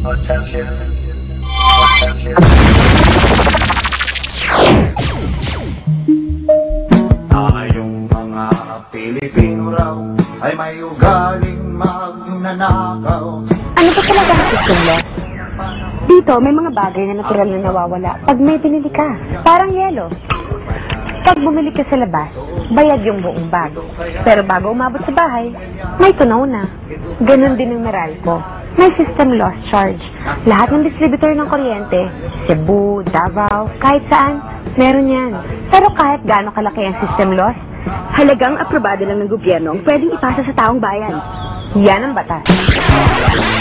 Tayong mga Pilipino raw ay may ugaling magnanakaw. Ano ba talaga ang system loss? Dito, may mga bagay na natural na nawawala pag may binili ka. Parang yelo. Pag bumili ka sa labas, bayad yung buong bag. Pero bago umabot sa bahay, may tunaw na. Ganon din ang Meralco. May system loss charge. Lahat ng distributor ng kuryente, Cebu, Davao, kahit saan, meron yan. Pero kahit gaano kalaki ang system loss, halagang aprobado lang ng gobyerno ang pwedeng ipasa sa taong bayan. Yan ang batas.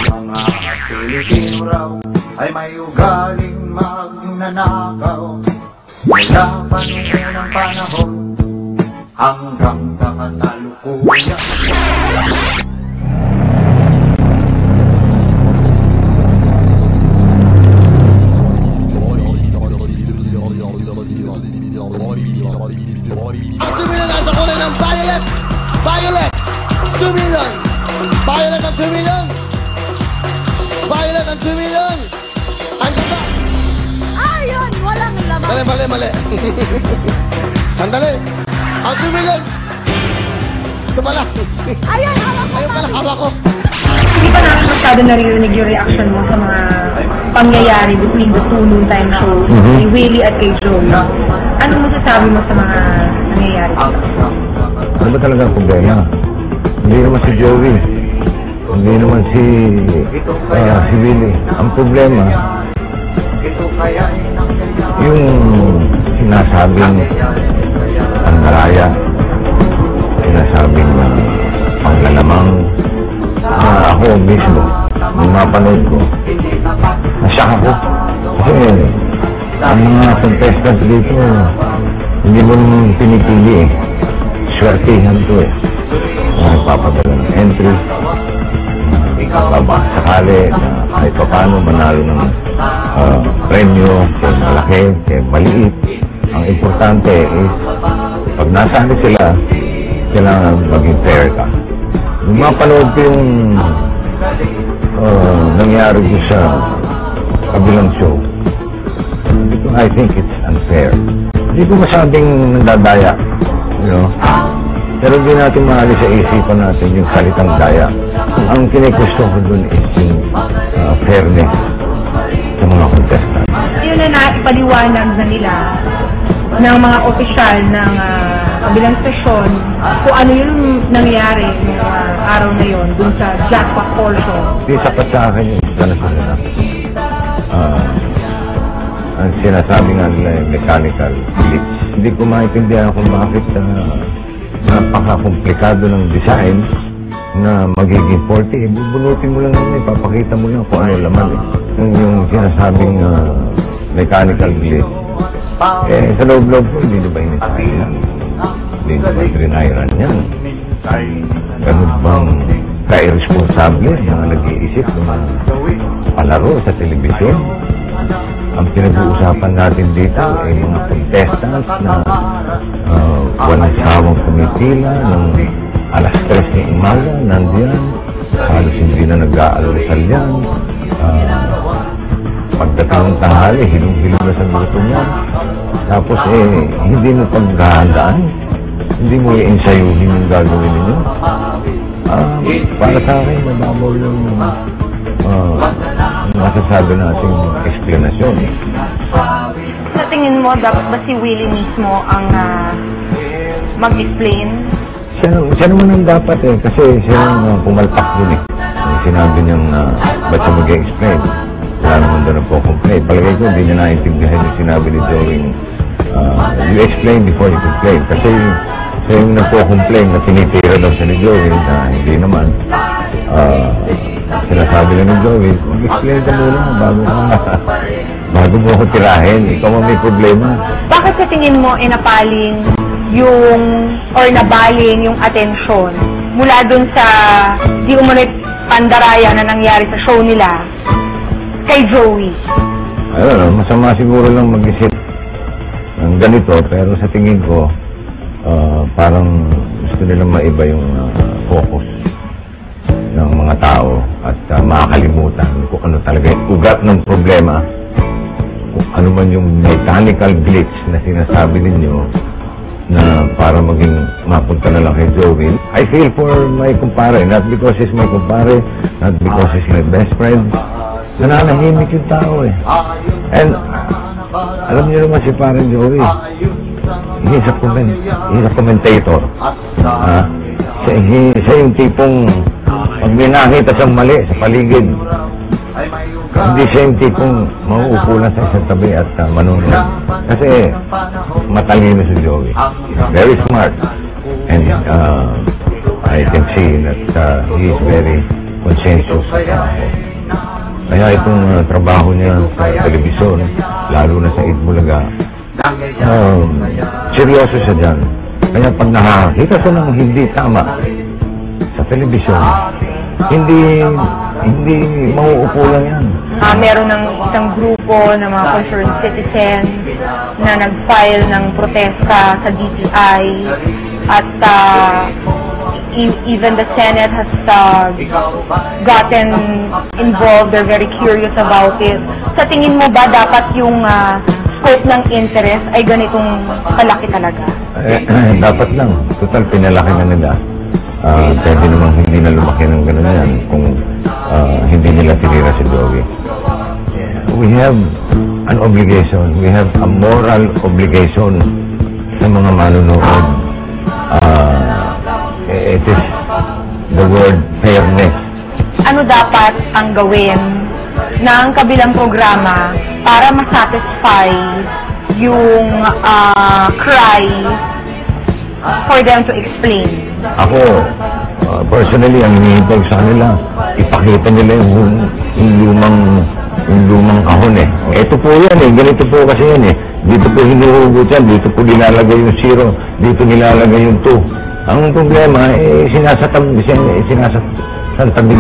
Mga Pilipino raw ay may ugaling magnanakaw. Mula pa ng panahon hanggang sa kasalukuyan. Ang 2 million nasa kulay ng violet! Violet! 2 million! Violet ang 2 million! Violet ang 2 million! Ang ganda! Ayun! Walang laman! Mali! Sandali! Ang 2 million! Ito pala! Ayun! Hawak ko! Ayun pala, hawak ko! Hindi pa namin masyado naririnig yung reaction mo sa mga pangyayari between the two noontime shows, kay Willie at kay Joey. Ano masasabi mo sa mga nangyayari? Ano ba talaga ang problema? Hindi naman si Joey. Hindi naman si Willie. Ang problema, yung sinasabing ang naraya, sinasabing panglalamang, ako mismo, nung mapanood ko, nasyak ako. Kasi ang mga contestants dito, hindi mo naman pinipili eh. Swertihan to eh. Papadala ng entry. Sakali na kahit pa paano manalo ng premyo, kaya malaki, kaya maliit. Ang importante is, pag nasali sila, kailangan maging fair ka. Nung mapanood ko yung nangyari ko sa kabilang show, I think it's unfair. Hindi ko masabing nandadaya, you know? Pero hindi natin maalis sa isipan natin yung salitang daya. Ang kinikusto ko dun is yung fairness sa mga contestants. Yun na naipaliwanag na nila ng mga opisyal ng kabilang stasyon kung ano yung nangyari ng araw na yun dun sa jackpot portion. Hindi sapat sa akin yung explanation nila. Ang sinasabi nga nila yung mechanical glitch. Hindi ko maintindihan kung bakit napaka-komplikado ng design na magiging 40. Bubunutin mo lang naman, ipapakita mo lang kung ano laman eh. Yung sinasabing mechanical glitch. Eh, sa loob-loob ko, hindi ba inisahin yan? Hindi ba trinayran yan? Ganun bang ka-irresponsable na nag-iisip ng mga palaro sa telebisyon? Ang pinag-uusapan natin dito ay mga contestants na walang sawang kumipila ng alas 3 ng umaga, nandiyan, halos hindi na nag-aalusal yan. Pagdating ng tanghali, hilong-hilong na sa luto niya. Tapos hindi mo paghahandaan, hindi mo i-ensayuhin yung gagawin ninyo. Para sa akin, madamo yung masasabi natin explanation. Sa tingin mo, dapat ba si Willie mismo ang mag-explain? Siya naman ang dapat eh, kasi siya ang pumalpak dun eh. Sinabi niyang ba't siya mag-explain? Wala naman doon ang po-complain. Palagay ko, hindi niya naintindihan yung sinabi ni Joey. You explain before you complain. Kasi siya yung nagpo-complain na tinitira daw siya ni Joey na hindi naman. Sinasabi lang ni Joey, mag-explain ka muna bago mo ako tirahin. Ikaw ang may problema. Bakit sa tingin mo napaling yung or nabaling yung atensyon mula dun sa di umunit pandaraya na nangyari sa show nila kay Joey? Ayun, masama siguro lang mag-isip ng ganito, pero sa tingin ko parang gusto nilang maiba yung focus ng mga mga tao at makakalimutan kung ano talaga yung ugat ng problema, kung ano man yung mechanical glitch na sinasabi ninyo na para maging mapunta na lang kay Joey. I feel for my kumpare, not because he's my kumpare, not because he's my best friend. Nananahimik yung tao eh. And alam niyo naman si parang Joey, he's a commentator. Siya yung tipong pag may nakita siyang mali sa paligid, hindi siya yung tipong mauupo lang sa isang tabi at manunod. Kasi matalino si Joey. Very smart. And I can see that he is very conscientious sa trabaho. Kaya itong trabaho niya sa telebisyon, lalo na sa Itbulaga, seryoso siya dyan. Kaya pag nakakita siya ng hindi tama sa telebisyon, hindi mauupo lang yan. Meron ng isang grupo ng mga concerned citizens na nag-file ng protesta sa DTI at even the Senate has gotten involved. They're very curious about it. Sa tingin mo ba dapat yung scope ng interest ay ganitong kalaki talaga? Dapat lang. Total, pinalaki na nila. Pwede namang hindi na lumaki ng gano'n yan kung hindi nila tinira si Joey. We have an obligation. We have a moral obligation sa mga manunood. It is the word fairness. Ano dapat ang gawin ng kabilang programa para masatisfy yung cry for them to explain? Ako, personally, ang hinihintay sa kanila, ipakita nila yung lumang kahon eh. Ito po yan eh, ganito po kasi yan eh. Dito po hinuhugot yan, dito po nilalagay yung 0, dito nilalagay yung 2. Ang problema, sinasatantabi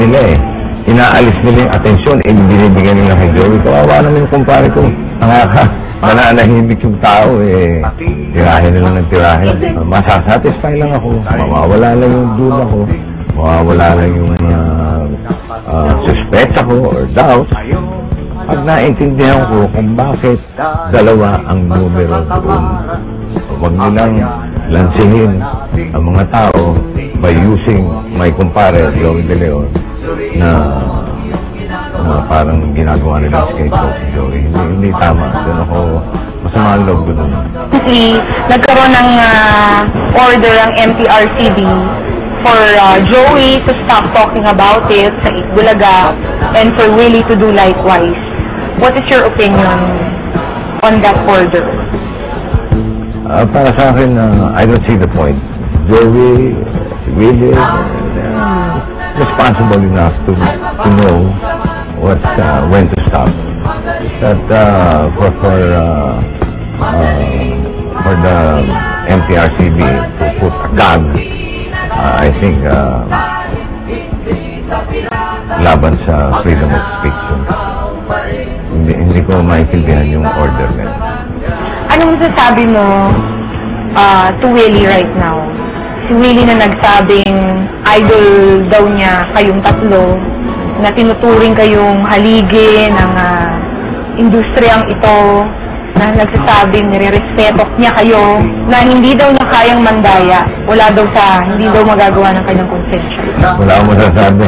nila eh. Inaalis nila yung atensyon, binibigyan nila kay Joey. Kawawa naman yung kumpare ko. Nananahimik yung tao eh. Tirahin nila ng tirahin. Masasatisfy lang ako. Mawawala lang yung duda ko. Mawawala lang yung suspect ako or doubt. Pag naintindihan ko kung bakit dalawa ang numero doon. Huwag nilang lansihin ang mga tao by using my kumpare, Joey De Leon, na parang ginagawa nila sa Joey. Hindi tama. Doon ako masama ang loob doon. Nagkaroon ng order ang MTRCB for Joey to stop talking about it sa Itbulaga and for Willie to do likewise. What is your opinion on that order? Para sa akin, I don't see the point. Joey, Willie, responsible enough to know when to stop. That for the MTRCB to put a gag, I think laban sa freedom of speech. Hindi ko maintindihan yung order na. Anong masasabi mo to Willie right now? Si Willie na nagsabing idol daw niya kayong tatlo, na tinuturing kayong haligi ng industriyang ito, na nagsasabing nire-respeto niya kayo, na hindi daw niya kayang mandaya, wala daw sa, hindi daw magagawa ng kanyang konsensya. Wala akong masasabi.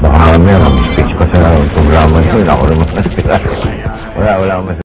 Baka may speech pa sa programa nito. Ako naman. Wala akong masasabi.